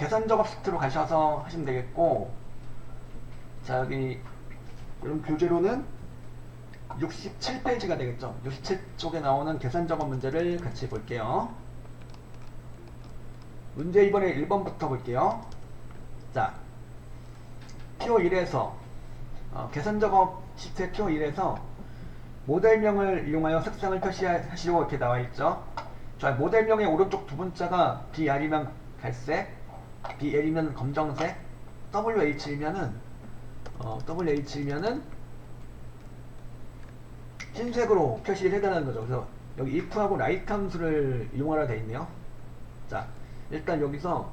계산 작업 시트로 가셔서 하시면 되겠고, 자, 여기 이런 교재로는 67페이지가 되겠죠. 67쪽에 나오는 계산 작업 문제를 같이 볼게요. 문제 이번에 1번부터 볼게요. 자, PO 1에서 계산 작업 시트의 PO 1에서 모델명을 이용하여 색상을 표시하시고 이렇게 나와 있죠. 자, 모델명의 오른쪽 두 분자가 BR이면 갈색, BL이면 검정색, WH이면은 흰색으로 표시를 해달라는 거죠. 그래서 여기 if하고 write 함수를 이용하라 되어 있네요. 자, 일단 여기서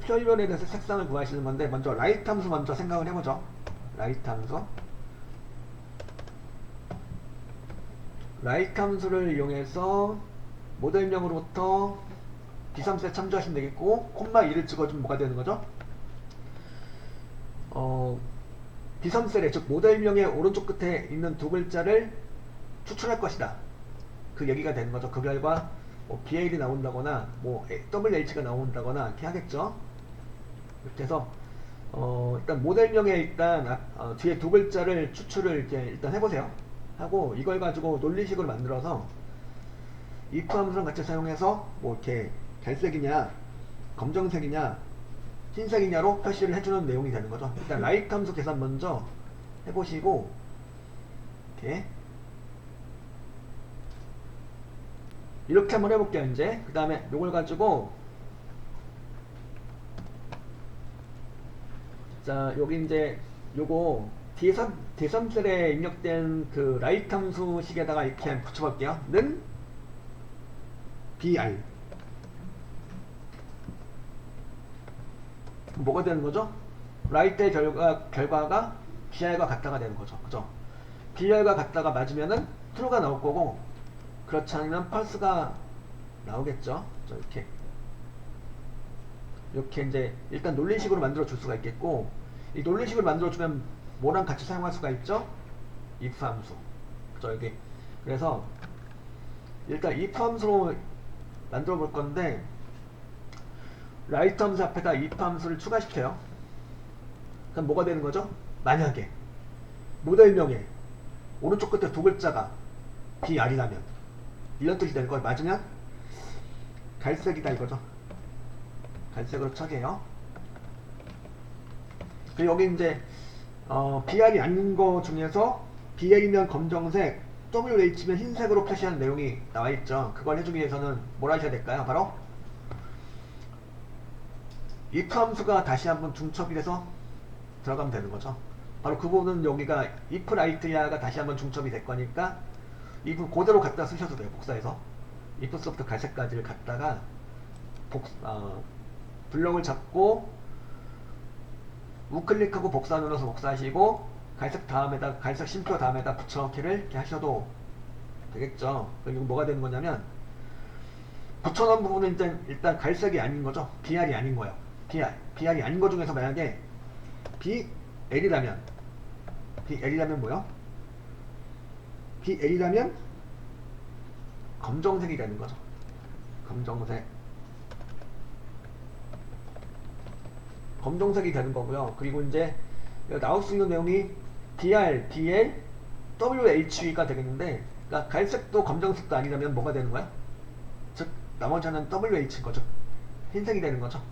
표현에 대해서 색상을 구하시는 건데, 먼저 write 함수 먼저 생각을 해보죠. write 함수를 이용해서 모델명으로부터 B3셀 참조하시면 되겠고, 콤마 2를 찍어주면 뭐가 되는 거죠? B3셀에, 즉 모델명의 오른쪽 끝에 있는 두 글자를 추출할 것이다. 그 얘기가 되는 거죠. 그 결과 뭐 BL이 나온다거나 뭐 WH가 나온다거나 이렇게 하겠죠. 이렇게 해서 일단 모델명에 일단 뒤에 두 글자를 추출을 이렇게 일단 해보세요. 하고 이걸 가지고 논리식으로 만들어서 if 함수랑 같이 사용해서 뭐 이렇게 갈색이냐 검정색이냐 흰색이냐로 표시를 해주는 내용이 되는 거죠. 일단 write 함수 계산 먼저 해보시고, 이렇게 한번 해볼게요. 이제 그 다음에 요걸 가지고, 자, 여기 이제 요거 D3셀에 입력된 그 write 함수식에다가 이렇게 붙여볼게요. 는 BR. 뭐가 되는 거죠? write의 결과가 BR과 같다가 되는 거죠. 그죠? BR과 같다가 맞으면은 true가 나올 거고, 그렇지 않으면 false가 나오겠죠. 이렇게 이제 일단 논리식으로 만들어 줄 수가 있겠고, 이 논리식으로 만들어 주면 뭐랑 같이 사용할 수가 있죠? if 함수. 그죠? 여기. 그래서 일단 if 함수로 만들어 볼 건데, write 함수 앞에다 if 함수를 추가시켜요. 그럼 뭐가 되는 거죠? 만약에 모델명에 오른쪽 끝에 두 글자가 BR이라면 이런 뜻이 되는 거예요. 맞으면 갈색이다 이거죠. 갈색으로 처리해요. 그리고 여기 이제 BR이 아닌 거 중에서 BL이면 검정색, WH면 흰색으로 표시하는 내용이 나와 있죠. 그걸 해주기 위해서는 뭘 하셔야 될까요? 바로 if 함수가 다시 한번 중첩이 돼서 들어가면 되는 거죠. 바로 그 부분은 여기가 if write야가 다시 한번 중첩이 될 거니까 이 부분 그대로 갖다 쓰셔도 돼요. 복사해서 if서부터 갈색까지를 갖다가 블럭을 잡고 우클릭하고 복사 눌러서 복사하시고 갈색 심표 다음에다 붙여넣기를 이렇게 하셔도 되겠죠. 그리고 뭐가 되는 거냐면 붙여넣은 부분은 일단 갈색이 아닌 거죠. BR이 아닌 거예요. BR이 아닌 거 중에서 만약에 BL이라면 뭐요? BL이라면 검정색이 되는 거죠. 검정색이 되는 거고요. 그리고 이제 나올 수 있는 내용이 BR, BL, WH가 되겠는데, 그러니까 갈색도 검정색도 아니라면 뭐가 되는 거야? 즉 나머지 하나는 WH인 거죠. 흰색이 되는 거죠.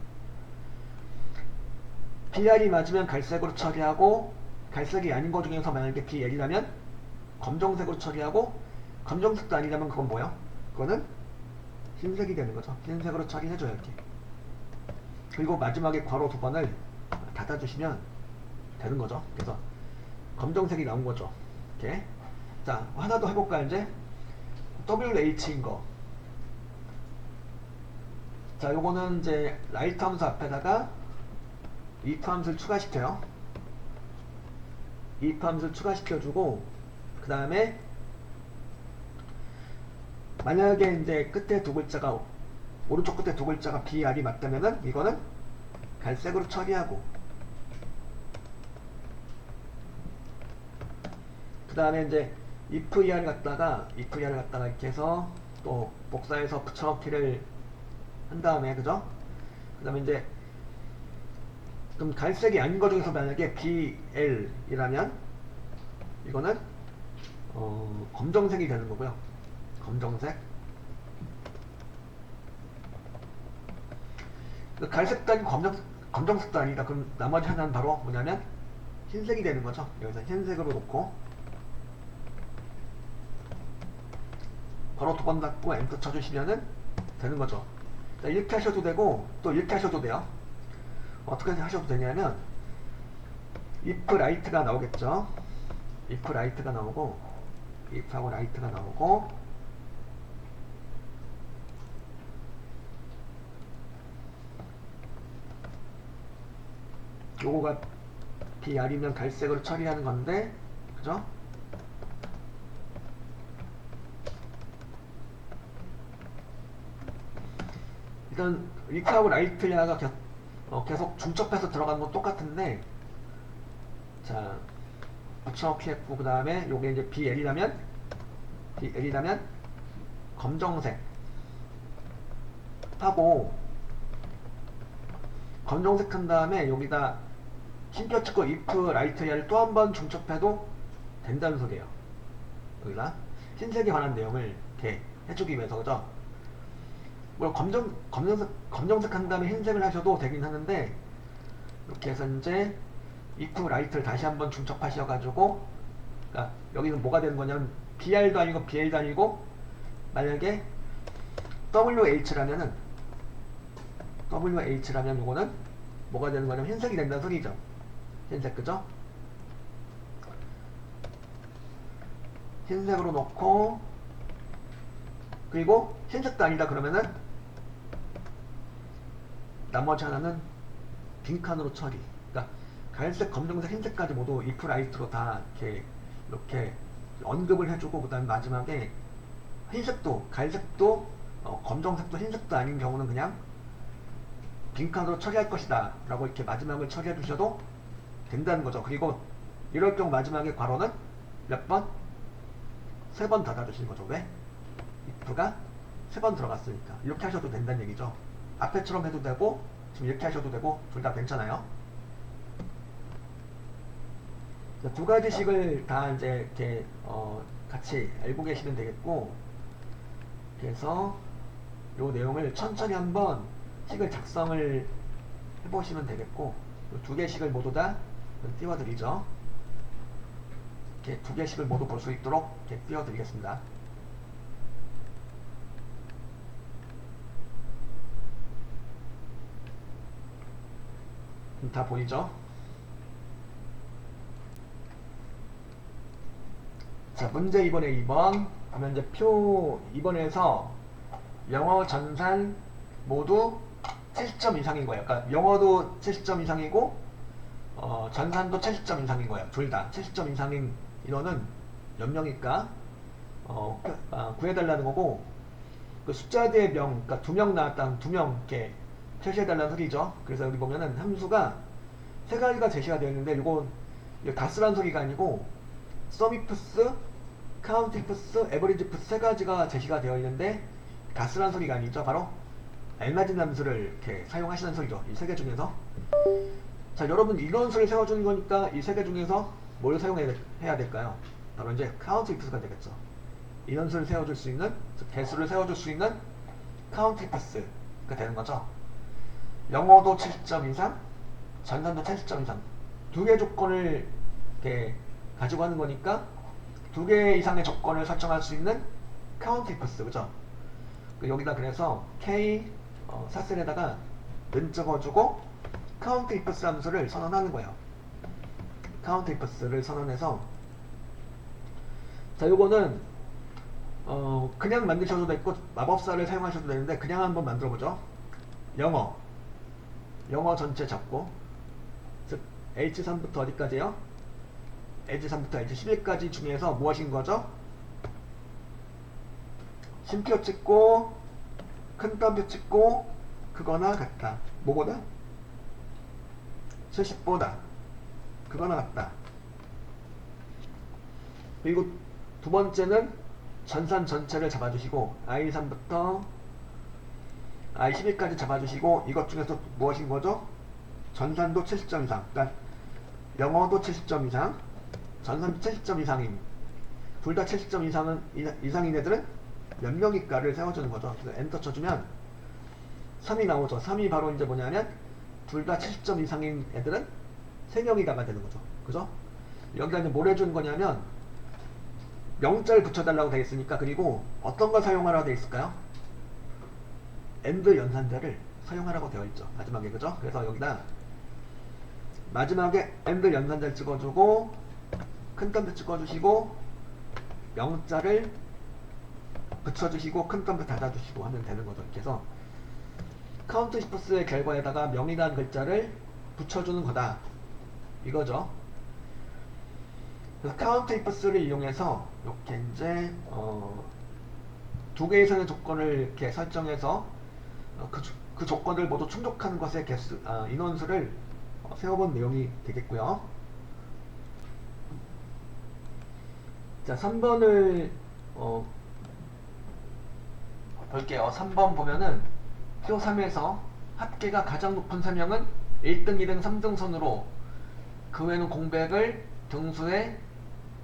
BR이 맞으면 갈색으로 처리하고, 갈색이 아닌 거 중에서 만약에 BL이라면 검정색으로 처리하고, 검정색도 아니라면 그건 뭐예요? 그거는 흰색이 되는 거죠. 흰색으로 처리해줘요. 이렇게. 그리고 마지막에 괄호 두 번을 닫아주시면 되는 거죠. 그래서 검정색이 나온 거죠. 이렇게. 자, 하나 더 해볼까요? 이제 WH인 거. 자, 요거는 이제 write 함수 앞에다가 if 함수를 추가시켜요. if 함수를 추가시켜주고, 그 다음에 만약에 이제 끝에 두 글자가 오른쪽 끝에 두 글자가 BR이 맞다면은 이거는 갈색으로 처리하고, 그 다음에 이제 if 갖다가 이렇게 해서 또 복사해서 붙여넣기를 한 다음에, 그죠? 그 다음에 이제 그럼 갈색이 아닌 거 중에서 만약에 BL이라면 이거는 검정색이 되는 거고요. 검정색. 갈색도 아니고 검정색도 아니다. 그럼 나머지 하나는 바로 뭐냐면 흰색이 되는 거죠. 여기서 흰색으로 놓고 바로 두 번 닫고 엔터 쳐주시면은 되는 거죠. 자, 이렇게 하셔도 되고 또 이렇게 하셔도 돼요. 어떻게 하셔도 되냐면 if right가 나오겠죠. if right가 나오고 if하고 right가 나오고 요거가 BR이면 갈색으로 처리하는 건데 그죠? 일단 if하고 right야가 계속 중첩해서 들어가는 건 똑같은데 자 붙여넣기 했고 그 다음에 요게 이제 BL이라면 검정색 하고 검정색 한 다음에 여기다 흰표 찍고 if right야를 또 한 번 중첩해도 된다는 소리예요. 여기다 흰색에 관한 내용을 이렇게 해주기 위해서 그죠? 물론 검정색 한 다음에 흰색을 하셔도 되긴 하는데 이렇게 해서 이제 if right를 다시 한번 중첩하셔가지고 그러니까 여기는 뭐가 되는 거냐면 BR도 아니고 BL도 아니고 만약에 WH라면 요거는 뭐가 되는 거냐면 흰색이 된다는 소리죠. 흰색 그죠? 흰색으로 놓고 그리고 흰색도 아니다 그러면은 나머지 하나는 빈칸으로 처리. 그러니까 갈색, 검정색, 흰색까지 모두 if right로 다 이렇게 언급을 해주고 그 다음에 마지막에 흰색도 갈색도 검정색도 흰색도 아닌 경우는 그냥 빈칸으로 처리할 것이다 라고 이렇게 마지막을 처리해 주셔도 된다는 거죠. 그리고 이럴 경우 마지막에 괄호는 몇 번? 3번 닫아주시는 거죠. 왜? if가 3번 들어갔으니까. 이렇게 하셔도 된다는 얘기죠. 앞에처럼 해도 되고 지금 이렇게 하셔도 되고 둘 다 괜찮아요. 두 가지 식을 다 이제 이렇게 같이 알고 계시면 되겠고 그래서 이 내용을 천천히 한번 식을 작성을 해보시면 되겠고 두 개씩을 모두 다 띄워드리죠. 이렇게 두 개씩을 모두 볼 수 있도록 이렇게 띄워드리겠습니다. 다 보이죠? 자, 문제 2번에 2번 그러면 이제 표 2번에서 영어 전산 모두 70점 이상인 거예요. 그러니까 영어도 70점 이상이고 전산도 70점 이상인 거예요. 둘 다 70점 이상인 인원은 몇 명일까? 구해달라는 거고 그 숫자대의 명, 그러니까 2명 나왔다면 2명 이렇게 표시해달라는 소리죠. 그래서 여기 보면은 함수가 세 가지가 제시가 되어 있는데 이거 다 쓰라는 소리가 아니고 sumifs, countifs, averageifs 세 가지가 제시가 되어 있는데 다 쓰라는 소리가 아니죠. 바로 알맞은 함수를 이렇게 사용하시는 소리죠. 이 세 개 중에서. 자, 여러분 인원수를 세워주는 거니까 이 세 개 중에서 뭘 사용해야 될까요? 바로 이제 countifs가 되겠죠. 인원수를 세워줄 수 있는, 개수를 세워줄 수 있는 countifs가 되는 거죠. 영어도 70점 이상, 전산도 70점 이상. 두 개 조건을 이렇게 가지고 하는 거니까 두 개 이상의 조건을 설정할 수 있는 countifs, 그죠? 여기다 그래서 K 사셀에다가 는 적어주고 countifs 함수를 선언하는 거예요. countifs를 선언해서 자, 요거는 그냥 만드셔도 되고 마법사를 사용하셔도 되는데 그냥 한번 만들어보죠. 영어 전체 잡고 즉 H3부터 어디까지요? H3부터 H11까지 중에서 무엇인 거죠? 심표 찍고 큰 따옴표 찍고 그거나 같다. 뭐보다? 70보다 그거나 같다. 그리고 두 번째는 전산 전체를 잡아주시고 I3부터 I11까지 잡아주시고 이것 중에서 무엇인 거죠? 전산도 70점 이상, 그러니까 영어도 70점 이상, 전산도 70점 이상인, 둘 다 70점 이상인 애들은 몇 명일까를 세워주는 거죠. 그래서 엔터 쳐주면 3이 나오죠. 3이 바로 이제 뭐냐면 둘 다 70점 이상인 애들은 3명이다가 되는 거죠. 그죠? 여기다 이제 뭘 해주는 거냐면 명자를 붙여달라고 되어 있으니까, 그리고 어떤 걸 사용하라고 되어 있을까요? AND 연산자를 사용하라고 되어 있죠. 마지막에. 그죠? 그래서 여기다 마지막에 AND 연산자를 찍어주고 큰 덤프 찍어주시고 명자를 붙여주시고 큰 덤프 닫아주시고 하면 되는 거죠. 이렇게 해서 카운트 시퍼스의 결과에다가 명이라는 글자를 붙여주는 거다, 이거죠. 그래서 카운트 시퍼스를 이용해서 이렇게 이제 두 개 이상의 조건을 이렇게 설정해서 그 조건을 모두 충족하는 것의 개수, 인원수를 세워본 내용이 되겠고요. 자, 3번을 볼게요. 3번 보면은 표 3에서 합계가 가장 높은 3명은 1등, 2등, 3등 선으로 그 외에는 공백을 등수에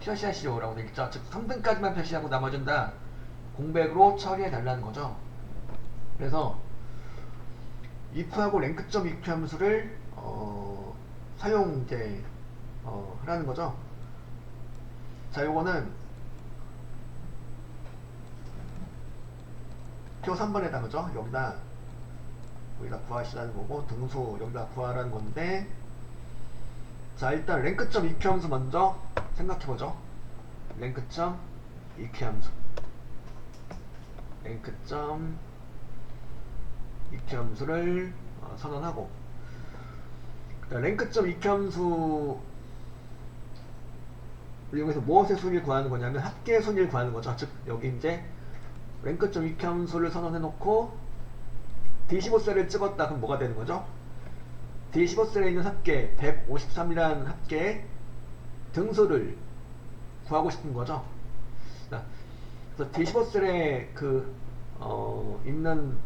표시하시오 라고 되어있죠. 즉 3등까지만 표시하고 나머지는 다 공백으로 처리해 달라는 거죠. 그래서 if하고 랭크점 if 함수를 사용 이제 하라는 거죠. 자, 요거는 표 3번에다 그죠? 여기다 구하시라는 거고, 등수 여기다 구하라는 건데, 자, 일단 랭크점 if 함수 먼저 생각해보죠. 랭크점 if 함수, 랭크점 if 함수를 선언하고, 랭크점 if 함수 이용해서 무엇의 순위를 구하는 거냐면 합계의 순위를 구하는 거죠. 즉 여기 이제 랭크점 if 함수를 선언해 놓고 D15셀을 찍었다. 그럼 뭐가 되는 거죠? D15셀에 있는 합계 153이라는 합계의 등수를 구하고 싶은 거죠. 그래서 D15셀에 있는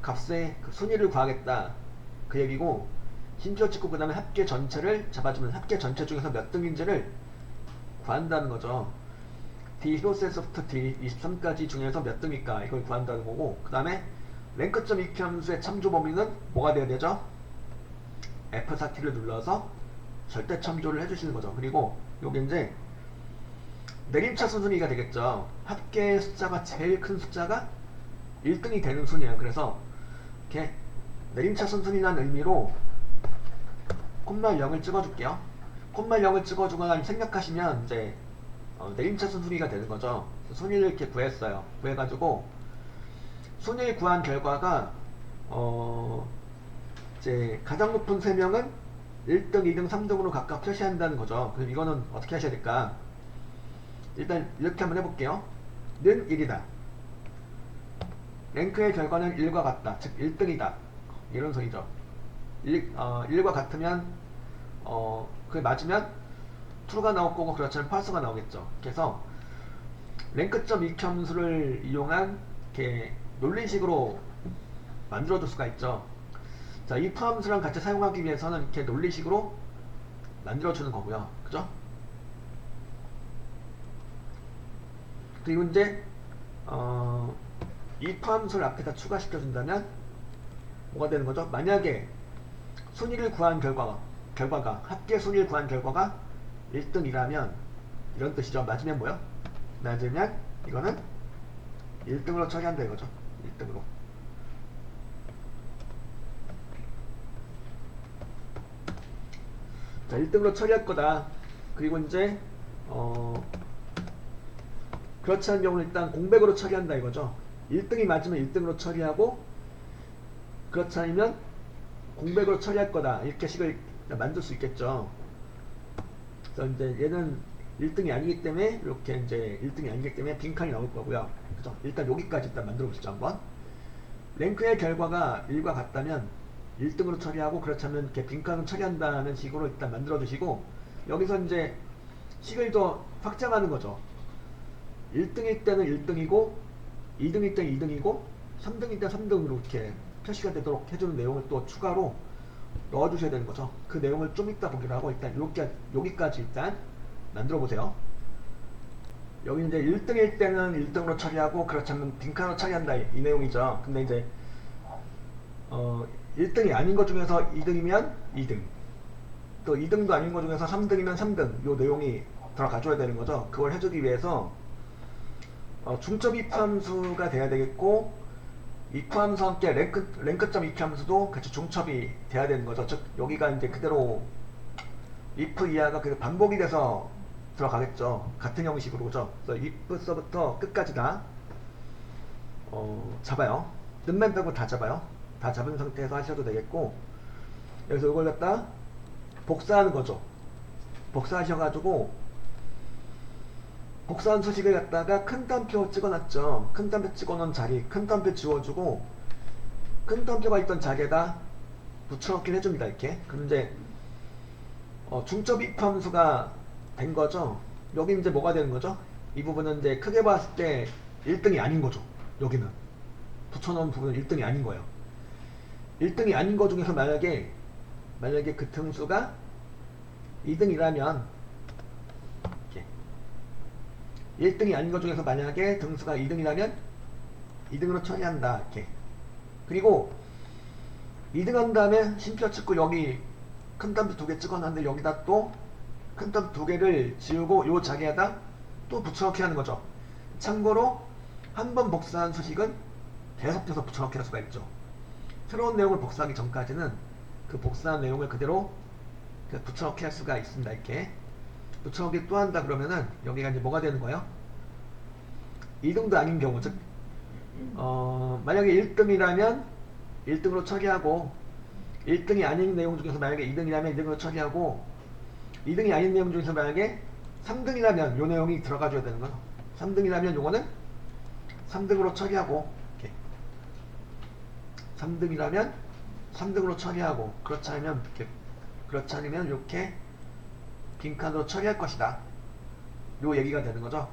값의 그 순위를 구하겠다, 그 얘기고, 심지어 찍고 그 다음에 합계 전체를 잡아주면 합계 전체 중에서 몇 등인지를 구한다는 거죠. D15셀서부터 D23까지 중에서 몇 등일까, 이걸 구한다는 거고, 그 다음에 랭크점 if 함수의 참조 범위는 뭐가 돼야 되죠? F4키를 눌러서 절대 참조를 해주시는 거죠. 그리고 요게 이제 내림차순 순위가 되겠죠. 합계 숫자가 제일 큰 숫자가 1등이 되는 순위예요. 그래서 이렇게 내림차순 순위라는 의미로 콤마 0을 찍어줄게요. 콤마 0을 찍어주거나 생략하시면 이제 내림차순 순위가 되는 거죠. 순위를 이렇게 구했어요. 구해가지고 순위를 구한 결과가 이제 가장 높은 3명은 1등, 2등, 3등으로 각각 표시한다는 거죠. 그럼 이거는 어떻게 하셔야 될까? 일단 이렇게 한번 해볼게요. 는 1이다. 랭크의 결과는 1과 같다. 즉 1등이다. 이런 소리죠. 1과 같으면 그게 맞으면 true가 나올 거고, 그렇지 않으면 false가 나오겠죠. 그래서 랭크점 if 함수를 이용한 이렇게 논리식으로 만들어줄 수가 있죠. 자, if 함수랑 같이 사용하기 위해서는 이렇게 논리식으로 만들어주는 거고요. 그죠? 그리고 이제 if 함수를 앞에다 추가시켜준다면 뭐가 되는 거죠? 만약에 순위를 구한 결과가 합계 순위를 구한 결과가 1등이라면 이런 뜻이죠. 맞으면 뭐요? 맞으면 이거는 1등으로 처리한다 이거죠. 1등으로. 자, 1등으로 처리할 거다. 그리고 이제 그렇지 않은 경우는 일단 공백으로 처리한다 이거죠. 1등이 맞으면 1등으로 처리하고, 그렇지 않으면 공백으로 처리할 거다, 이렇게 식을 만들 수 있겠죠. 그래서 이제 얘는 1등이 아니기 때문에 이렇게 이제 1등이 아니기 때문에 빈칸이 나올 거고요. 그죠? 일단 여기까지 일단 만들어 보시죠 한번. 랭크의 결과가 1과 같다면 1등으로 처리하고, 그렇지 않으면 이렇게 빈칸을 처리한다는 식으로 일단 만들어 주시고, 여기서 이제 식을 더 확장하는 거죠. 1등일 때는 1등이고, 2등일 때는 2등이고, 3등일 때 3등으로 이렇게 표시가 되도록 해주는 내용을 또 추가로 넣어주셔야 되는 거죠. 그 내용을 좀 이따 보기로 하고 일단 여기까지 일단 만들어 보세요. 여기 이제 1등일 때는 1등으로 처리하고 그렇지 않으면 빈칸으로 처리한다 이 내용이죠. 근데 이제 1등이 아닌 것 중에서 2등이면 2등, 또 2등도 아닌 것 중에서 3등이면 3등, 요 내용이 들어가줘야 되는 거죠. 그걸 해주기 위해서 중첩 if 함수가 돼야 되겠고, if 함수와 함께 랭크점 if 함수도 같이 중첩이 돼야 되는 거죠. 즉 여기가 이제 그대로 if 이하가 그 반복이 돼서 들어가겠죠. 같은 형식으로죠. 그래서 if서부터 끝까지 다 잡아요. 뜸만 빼고 다 잡아요. 다 잡은 상태에서 하셔도 되겠고, 여기서 이걸 갖다 복사하는 거죠. 복사하셔가지고 복사한 수식을 갖다가 큰 따옴표 찍어놨죠. 큰 따옴표 찍어놓은 자리, 큰 따옴표 지워주고 큰 따옴표가 있던 자리에다 붙여넣기를 해줍니다. 이렇게. 그럼 이제 중첩 if 함수가 된 거죠. 여기 이제 뭐가 되는 거죠? 이 부분은 이제 크게 봤을 때 1등이 아닌 거죠. 여기는 붙여놓은 부분은 1등이 아닌 거예요. 1등이 아닌 거 중에서 만약에 그 등수가 2등이라면 1등이 아닌 것 중에서 만약에 등수가 2등이라면 2등으로 처리한다. 이렇게. 그리고 2등 한 다음에 심표 찍고 여기 큰 따옴표 2개 찍어놨는데 여기다 또 큰 따옴표 2개를 지우고 요 자리에다 또 붙여넣기 하는 거죠. 참고로 한 번 복사한 수식은 계속해서 붙여넣기 할 수가 있죠. 새로운 내용을 복사하기 전까지는 그 복사한 내용을 그대로 붙여넣기 할 수가 있습니다. 이렇게. 붙여넣기 또 한다 그러면은 여기가 이제 뭐가 되는 거예요? 2등도 아닌 경우, 즉 만약에 1등이라면 1등으로 처리하고, 1등이 아닌 내용 중에서 만약에 2등이라면 2등으로 처리하고, 2등이 아닌 내용 중에서 만약에 3등이라면 요 내용이 들어가줘야 되는 거죠. 3등이라면 요거는 3등으로 처리하고, 이렇게. 3등이라면 3등으로 처리하고, 그렇지 않으면 이렇게 빈칸으로 처리할 것이다. 요 얘기가 되는 거죠.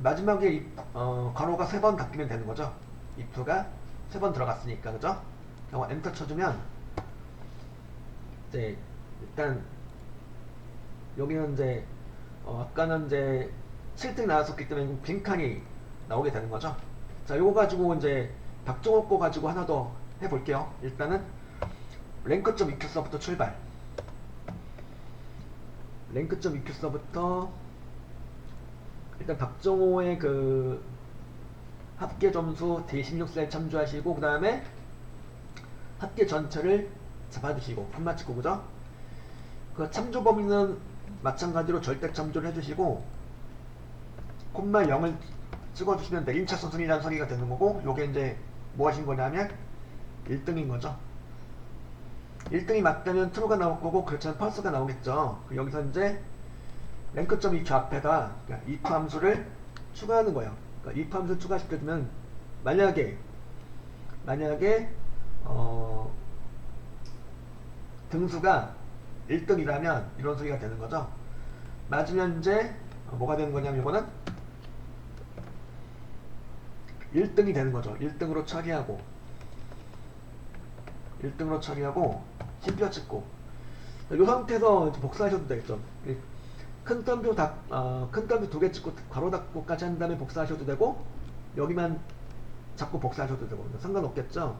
마지막에 괄호가 3번 닫히면 되는 거죠. if가 3번 들어갔으니까, 그죠? 그리고 엔터 쳐주면 이제 일단 여기는 이제 아까는 이제 7등 나왔었기 때문에 빈칸이 나오게 되는 거죠. 자, 요거 가지고 이제 박정호 거 가지고 하나 더 해볼게요. 일단은 랭크점 EQ서부터 출발. 랭크점 EQ서부터 일단 박정호의 그 합계 점수 D16셀 참조하시고, 그 다음에 합계 전체를 잡아주시고 콤마 찍고, 그죠? 그 참조 범위는 마찬가지로 절대 참조를 해주시고 콤마 0을 찍어주시면 내림차순 순위라는 소리가 되는 거고, 요게 이제 무엇인 거냐면 1등인 거죠. 1등이 맞다면 true가 나올 거고, 그렇지 않으면 false가 나오겠죠. 여기서 이제 랭크점 EQ 앞에다 if 함수를 추가하는 거예요. 그러니까 if 함수를 추가시켜주면 만약에 등수가 1등이라면 이런 소리가 되는 거죠. 맞으면 이제 뭐가 되는 거냐면 이거는 1등이 되는 거죠. 1등으로 처리하고 심표 찍고, 이 상태에서 복사하셔도 되겠죠. 큰 따옴표 2개 찍고 괄호 닫고까지 한 다음에 복사하셔도 되고, 여기만 잡고 복사하셔도 되고 상관없겠죠.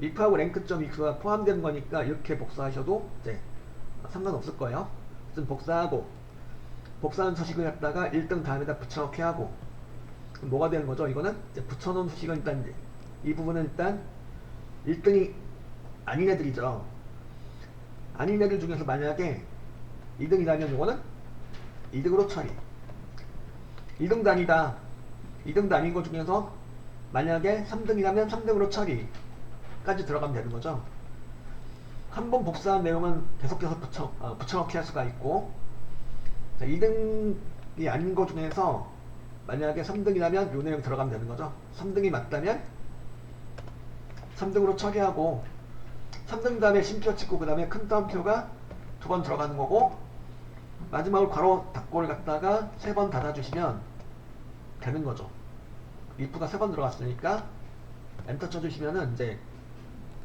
if하고 랭크점 EQ가 포함되는 거니까 이렇게 복사하셔도 이제 상관없을 거예요. 지금 복사한 수식을 갖다가 1등 다음에다 붙여넣기 하고, 그럼 뭐가 되는 거죠? 이거는 이제 붙여놓은 수식은 일단 이제 이 부분은 일단 1등이 아닌 애들이죠. 아닌 애들 중에서 만약에 2등이라면 이거는 2등으로 처리. 2등도 아니다. 2등도 아닌 것 중에서 만약에 3등이라면 3등으로 처리까지 들어가면 되는 거죠. 한 번 복사한 내용은 계속해서 붙여넣기 할 수가 있고, 자, 2등이 아닌 것 중에서 만약에 3등이라면 요 내용 들어가면 되는 거죠. 3등이 맞다면 3등으로 처리하고, 3등 다음에 심표 찍고 그 다음에 큰 따옴표가 2번 들어가는 거고, 마지막으로 괄호 닫고를 갖다가 3번 닫아주시면 되는 거죠. if가 3번 들어갔으니까 엔터 쳐주시면은 이제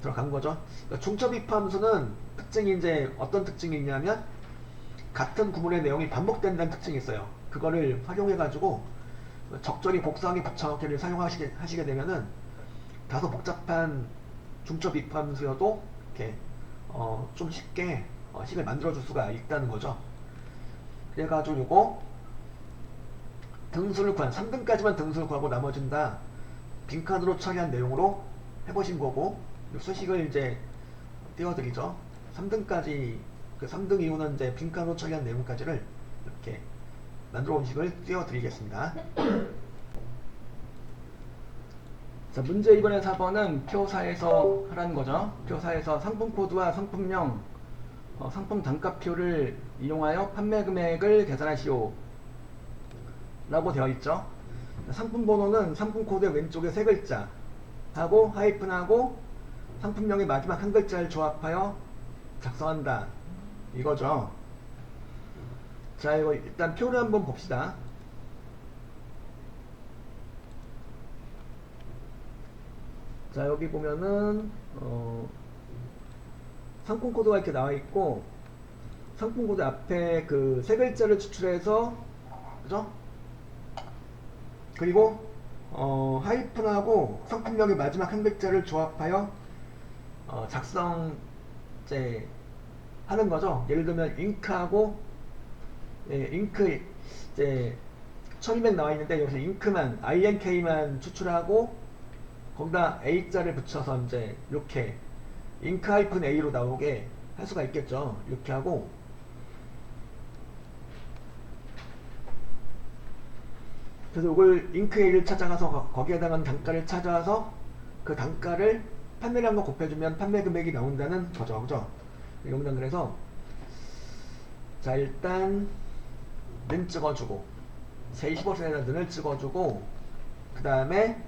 들어간 거죠. 그러니까 중첩 if 함수는 특징이 이제 어떤 특징이 있냐면 같은 구문의 내용이 반복된다는 특징이 있어요. 그거를 활용해 가지고 적절히 복사하기 붙여넣기를 사용하시게 되면은 다소 복잡한 중첩 if 함수여도 이렇게 좀 쉽게 식을 만들어 줄 수가 있다는 거죠. 그래가지고 요거 등수를 구한 3등까지만 등수를 구하고 나머지는 다 빈칸으로 처리한 내용으로 해보신 거고, 수식을 이제 띄워드리죠. 3등까지 그 3등 이후는 이제 빈칸으로 처리한 내용까지를 이렇게 만들어 온 식을 띄워드리겠습니다. 자, 문제 2번의 4번은 표4에서 하라는 거죠. 표4에서 상품 코드와 상품명, 상품 단가표를 이용하여 판매 금액을 계산하시오 라고 되어 있죠. 상품 번호는 상품 코드의 왼쪽에 세 글자 하고 하이픈하고 상품명의 마지막 한 글자를 조합하여 작성한다 이거죠. 자, 이거 일단 표를 한번 봅시다. 자, 여기 보면은 상품 코드가 이렇게 나와 있고, 상품 코드 앞에 그 세 글자를 추출해서, 그죠? 그리고 하이픈하고 상품명의 마지막 한 글자를 조합하여 작성 이제 하는 거죠. 예를 들면 잉크하고 잉크 이제 처리맥 나와 있는데 여기서 잉크만 INK만 추출하고 거기다 A자를 붙여서 이제 이렇게 잉크 하이픈 A로 나오게 할 수가 있겠죠. 이렇게 하고, 그래서 이걸 잉크 A를 찾아가서 거기에 해당하는 단가를 찾아서 그 단가를 판매량과 곱해주면 판매 금액이 나온다는 거죠. 그죠? 여기다 그래서 자, 일단 는 찍어주고 제 25세에다 는을 찍어주고, 그 다음에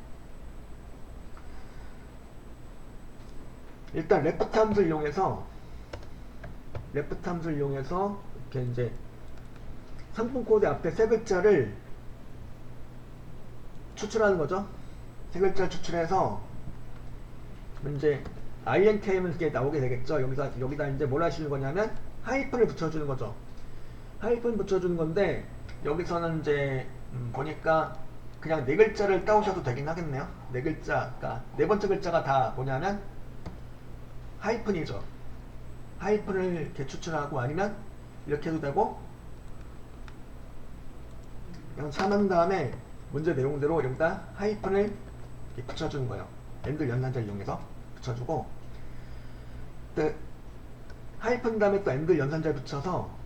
일단 레프트 함수를 이용해서 이렇게 이제 상품 코드 앞에 세 글자를 추출하는 거죠. 세 글자를 추출해서 이제 INK면 이렇게 나오게 되겠죠. 여기다 이제 뭘 하시는 거냐면 하이픈을 붙여주는 거죠. 하이픈 붙여주는 건데, 여기서는 이제 보니까 그냥 네 글자를 따오셔도 되긴 하겠네요. 네 글자, 그러니까 네 번째 글자가 다 뭐냐면 하이픈이죠. 하이픈을 이렇게 추출하고, 아니면 이렇게 해도 되고, 그냥 사는 다음에 문제 내용대로 여기다 하이픈을 이렇게 붙여주는 거예요. 엔드 연산자를 이용해서 붙여주고, 또 하이픈 다음에 또 엔드 연산자를 붙여서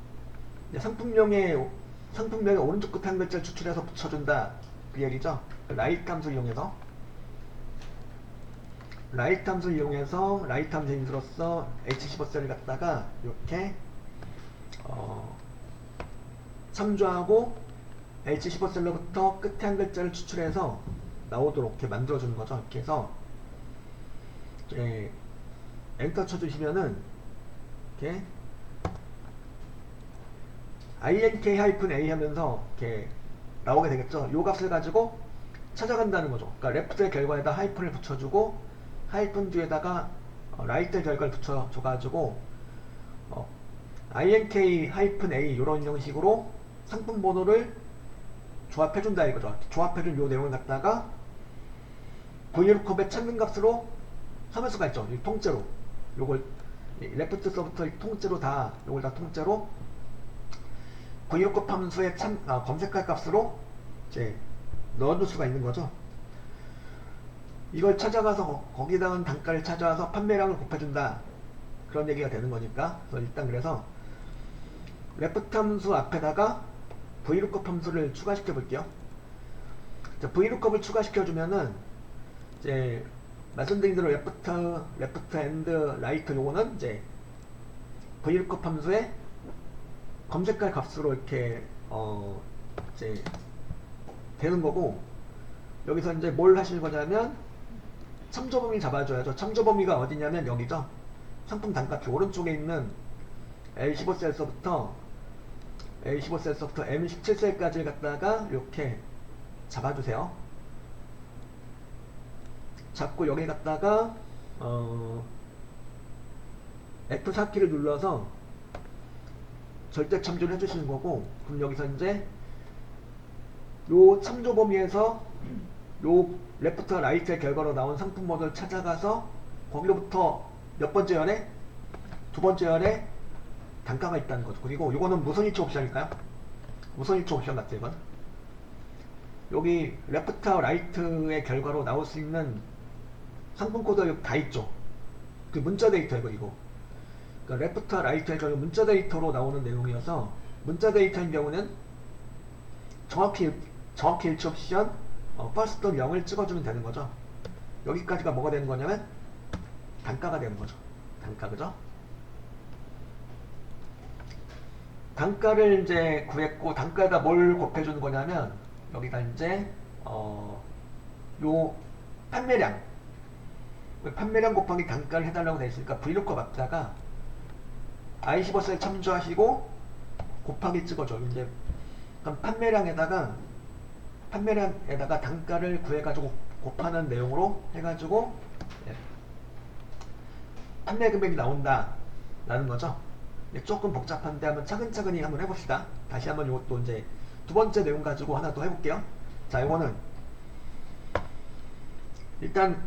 상품명의 오른쪽 끝 한 글자를 추출해서 붙여준다 그 얘기죠. 라이트 함수를 이용해서 라이트 함수를 이용해서 라이트 함수 인수로서 H15셀을 갖다가 이렇게 참조하고 H15셀로부터 끝에 한 글자를 추출해서 나오도록 이렇게 만들어주는 거죠. 이렇게 해서 엔터 쳐주시면은 이렇게 INK-A 하면서 이렇게 나오게 되겠죠. 요 값을 가지고 찾아간다는 거죠. 그러니까 레프트의 결과에다 하이픈을 붙여주고, 하이픈 뒤에다가 라이트의 결과를 붙여줘가지고 INK-A 이런 형식으로 상품 번호를 조합해준다 이거죠. 조합해준 요 내용을 갖다가 VLOOKUP의 찾는 값으로 삼을 수가 있죠. 이 통째로 요걸 레프트 서부터 통째로 다 요걸 다 통째로 VLOOKUP 함수의 검색할 값으로 이제 넣어줄 수가 있는 거죠. 이걸 찾아가서 거기다가 단가를 찾아와서 판매량을 곱해준다 그런 얘기가 되는 거니까. 그래서 일단 그래서 레프트 함수 앞에다가 VLOOKUP 함수를 추가시켜 볼게요. VLOOKUP을 추가시켜주면은 이제 말씀드린 대로 레프트 앤드 라이트 요거는 이제 VLOOKUP 함수의 검색할 값으로 이렇게 이제 되는 거고, 여기서 이제 뭘 하시는 거냐면 참조 범위 잡아줘야죠. 참조 범위가 어디냐면 여기죠. 상품 단가표 오른쪽에 있는 L15셀서부터 M17셀까지를 갖다가 이렇게 잡아주세요. 잡고 여기 갔다가 F4키를 눌러서 절대 참조를 해주시는 거고, 그럼 여기서 이제 요 참조 범위에서 요 레프트와 라이트의 결과로 나온 상품 모드를 찾아가서 거기로부터 몇 번째 열에? 두 번째 열에 단가가 있다는 거죠. 그리고 요거는 무선 일치 옵션일까요? 무선 일치 옵션 같아요. 이건 여기 레프트와 라이트의 결과로 나올 수 있는 상품 코드가 여기 다 있죠. 그 문자 데이터 이거. 그러니까 레프트와 라이트의 결과 문자 데이터로 나오는 내용이어서, 문자 데이터인 경우는 정확히 일치 옵션 false 또는 0을 찍어주면 되는 거죠. 여기까지가 뭐가 되는 거냐면 단가가 되는 거죠. 단가, 그죠? 단가를 이제 구했고, 단가에다 뭘 곱해주는 거냐면 여기다 이제 요 판매량 곱하기 단가를 해달라고 되어 있으니까 vlookup 앞에다가 i15셀 참조하시고 곱하기 찍어줘. 이제 그럼 판매량에다가 단가를 구해가지고 곱하는 내용으로 해가지고 판매 금액이 나온다 라는 거죠. 조금 복잡한데 한번 차근차근히 한번 해봅시다. 다시 한번 이것도 이제 두 번째 내용 가지고 하나 더 해볼게요. 자, 이거는 일단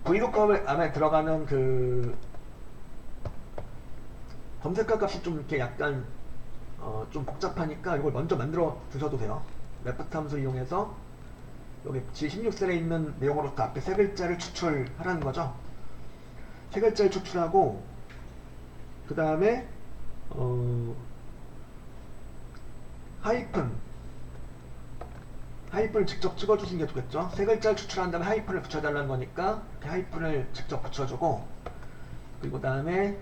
vlookup 안에 들어가는 그 검색할 값이 좀 이렇게 약간 좀 복잡하니까 이걸 먼저 만들어 두셔도 돼요. 레프트 함수 이용해서 여기 G16셀에 있는 내용으로부터 앞에 세 글자를 추출하라는 거죠. 세 글자를 추출하고, 그 다음에 하이픈을 직접 찍어주시는 게 좋겠죠. 세 글자를 추출한 다음에 하이픈을 붙여달라는 거니까 이렇게 하이픈을 직접 붙여주고, 그리고 다음에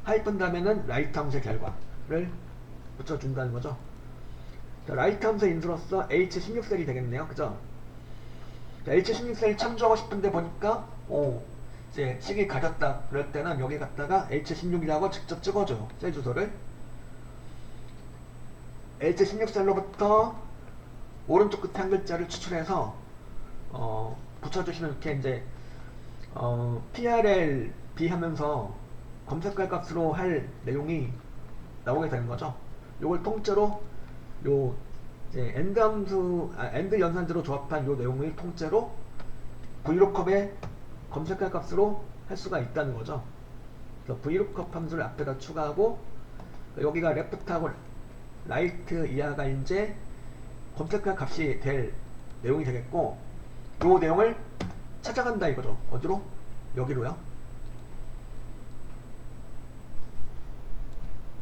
하이픈 다음에는 라이트 함수의 결과를 붙여준다는 거죠. 자, 라이트 함수의 인수로서 H16셀이 되겠네요. 그죠? 자, H16셀 참조하고 싶은데 보니까 이제 식이 가렸다 그럴 때는 여기 갖다가 H16이라고 직접 찍어줘요. 셀 주소를. H16셀로부터 오른쪽 끝에 한 글자를 추출해서 붙여주시면 이렇게 이제 PRLB 하면서 검색할 값으로 할 내용이 나오게 되는 거죠. 요걸 통째로 요 이제 엔드 연산제로 조합한 요 내용을 통째로 vlookup의 검색할 값으로 할 수가 있다는 거죠. 그래서 vlookup 함수를 앞에다 추가하고, 여기가 left하고 right 이하가 이제 검색할 값이 될 내용이 되겠고, 요 내용을 찾아간다 이거죠. 어디로? 여기로요.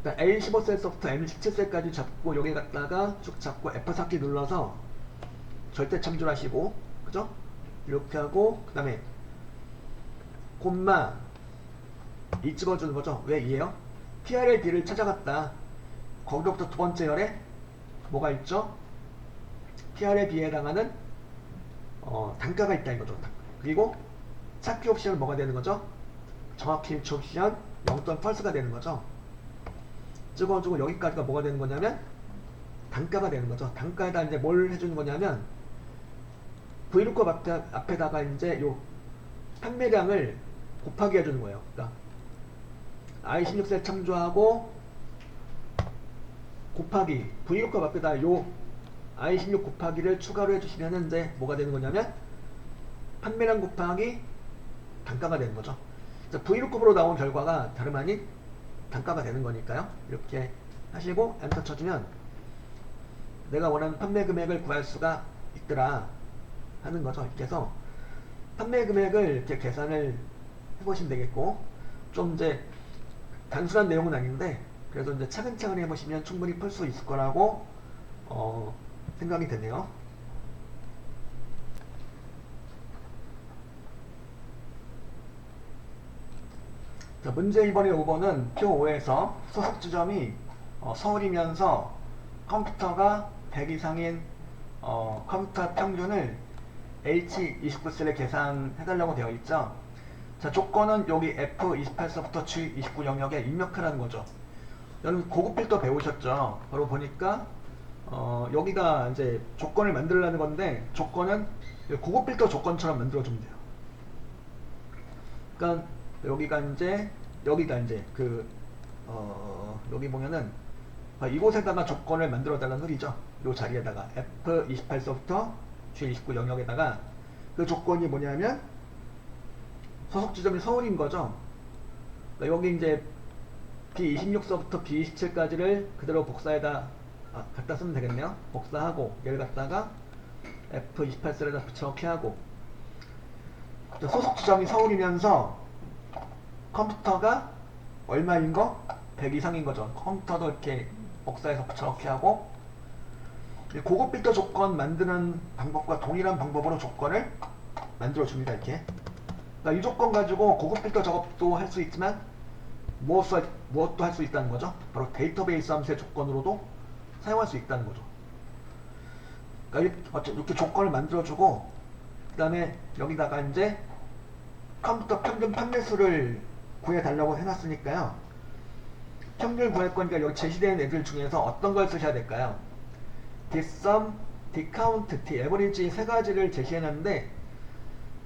A15셀서부터 M17셀까지 잡고 여기 갔다가 쭉 잡고 F4키 눌러서 절대 참조를 하시고, 그죠? 이렇게 하고, 그 다음에 콤마 2 찍어주는 거죠. 왜 2예요? PRLB를 찾아갔다. 거기로부터 두 번째 열에 뭐가 있죠? PRLB에 해당하는 단가가 있다 이거죠. 그리고 찾기 옵션은 뭐가 되는 거죠? 정확히 일치 옵션 0 또는 false가 되는 거죠. 찍어주고 여기까지가 뭐가 되는 거냐면 단가가 되는 거죠. 단가에다 이제 뭘 해주는 거냐면 vlookup 앞에다가 이제 요 판매량을 곱하기 해주는 거예요. 그러니까 i16셀 참조하고 곱하기 vlookup 앞에다 요 i16 곱하기를 추가로 해주시면 이제 뭐가 되는 거냐면 판매량 곱하기 단가가 되는 거죠. vlookup으로 나온 결과가 다름 아닌 단가가 되는 거니까요. 이렇게 하시고 엔터 쳐주면 내가 원하는 판매 금액을 구할 수가 있더라 하는 거죠. 이렇게 해서 판매 금액을 이렇게 계산을 해보시면 되겠고, 좀 이제 단순한 내용은 아닌데 그래도 이제 차근차근 해보시면 충분히 풀 수 있을 거라고 생각이 되네요. 자, 문제 2번의 5번은 표 5에서 소속 지점이 서울이면서 컴퓨터가 100 이상인 컴퓨터 평균을 H29셀에 계산해달라고 되어 있죠. 자, 조건은 여기 F28서부터 G29 영역에 입력하라는 거죠. 여러분 고급 필터 배우셨죠? 바로 보니까 여기다 이제 조건을 만들려는 건데 조건은 고급 필터 조건처럼 만들어주면 돼요. 그러니까 여기가 이제 여기다 이제 여기 보면은 이곳에다가 조건을 만들어 달라는 소리죠. 이 자리에다가 F28서부터 G29 영역에다가 그 조건이 뭐냐면 소속 지점이 서울인 거죠. 그러니까 여기 이제 B26서부터 B27까지를 그대로 복사에다 갖다 쓰면 되겠네요. 복사하고 얘를 갖다가 F28셀에다 붙여넣기 하고 소속 지점이 서울이면서 컴퓨터가 얼마인 거? 100 이상인 거죠. 컴퓨터도 이렇게 복사해서 붙여넣기 하고 고급 필터 조건 만드는 방법과 동일한 방법으로 조건을 만들어줍니다. 이렇게. 그러니까 이 조건 가지고 고급 필터 작업도 할 수 있지만 무엇도 할 수 있다는 거죠. 바로 데이터베이스 함수의 조건으로도 사용할 수 있다는 거죠. 그러니까 이렇게 조건을 만들어주고 그 다음에 여기다가 이제 컴퓨터 평균 판매수를 구해달라고 해놨으니까요. 평균 구할 거니까 여기 제시된 애들 중에서 어떤 걸 쓰셔야 될까요? dsum, dcount, daverage 세 가지를 제시해놨는데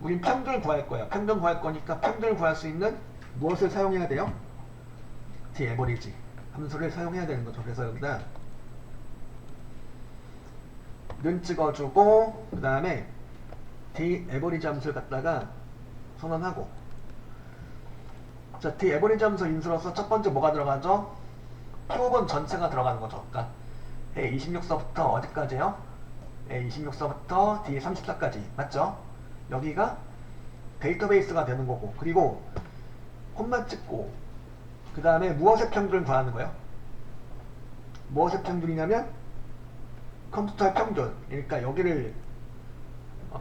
우린 평균을 구할 거예요. 평균 구할 거니까 평균을 구할 수 있는 무엇을 사용해야 돼요? daverage 함수를 사용해야 되는 거죠. 그래서 여기다 는 찍어주고 그 다음에 daverage 함수를 갖다가 선언하고 자, daverage 함수 인수로서 첫 번째 뭐가 들어가죠? 표본 전체가 들어가는 거죠. 그러니까 A26서부터 어디까지요? A26서부터 D34까지 맞죠? 여기가 데이터베이스가 되는 거고 그리고 콤마 찍고 그 다음에 무엇의 평균을 구하는 거예요? 무엇의 평균이냐면 컴퓨터의 평균 그러니까 여기를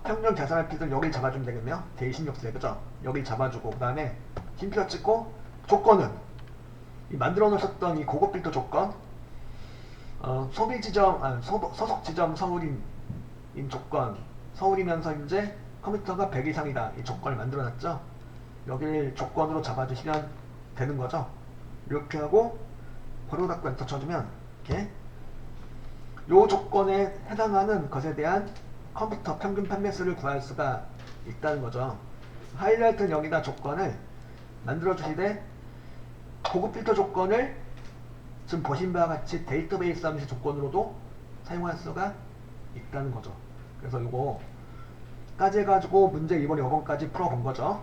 평균 계산할 필요는 여기를 잡아주면 되겠네요. D26세 그죠? 여기를 잡아주고 그 다음에 흰표 찍고 조건은 이 만들어 놓으셨던 이 고급 필터 조건 소비 지점, 소속 지점 서울인 조건 서울이면서 이제 컴퓨터가 100 이상이다 이 조건을 만들어 놨죠. 여기를 조건으로 잡아주시면 되는 거죠. 이렇게 하고 괄호 닫고 엔터 쳐주면 이렇게 요 조건에 해당하는 것에 대한 컴퓨터 평균 판매수를 구할 수가 있다는 거죠. 하이라이트는 여기다 조건을 만들어 주시되 고급 필터 조건을 지금 보신 바와 같이 데이터베이스 함수 조건으로도 사용할 수가 있다는 거죠. 그래서 요거까지 해가지고 문제 이번에 5번까지 풀어본 거죠.